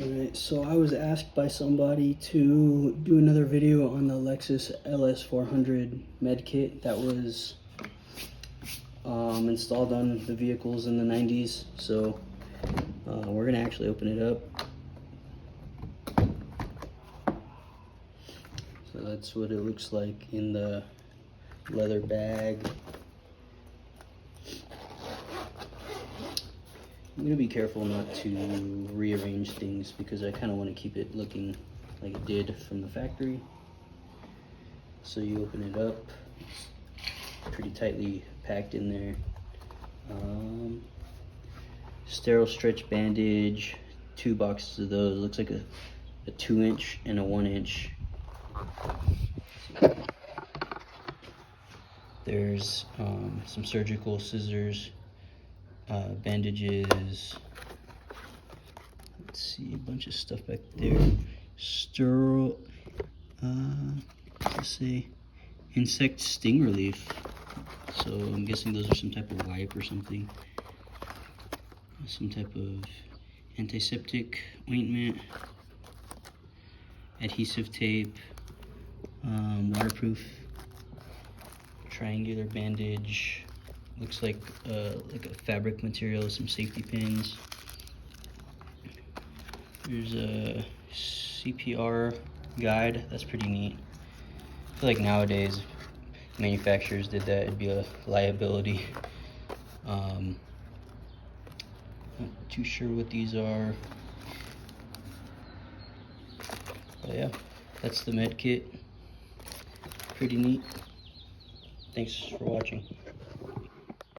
Alright, so I was asked by somebody to do another video on the Lexus LS400 Med Kit that was installed on the vehicles in the 90s. So we're gonna actually open it up. So that's what it looks like in the leather bag. I'm gonna be careful not to rearrange things because I kind of want to keep it looking like it did from the factory. So you open it up, it's pretty tightly packed in there. Sterile stretch bandage, 2 boxes of those. Looks like a 2-inch and a 1-inch. There's some surgical scissors, bandages. Let's see, a bunch of stuff back there. Sterile, let's say, insect sting relief. So I'm guessing those are some type of wipe or something. Some type of antiseptic ointment, adhesive tape, waterproof triangular bandage. Looks like a fabric material with some safety pins. There's a CPR guide. That's pretty neat. I feel like nowadays manufacturers did that, it'd be a liability. Not too sure what these are. But yeah, that's the med kit. Pretty neat. Thanks for watching.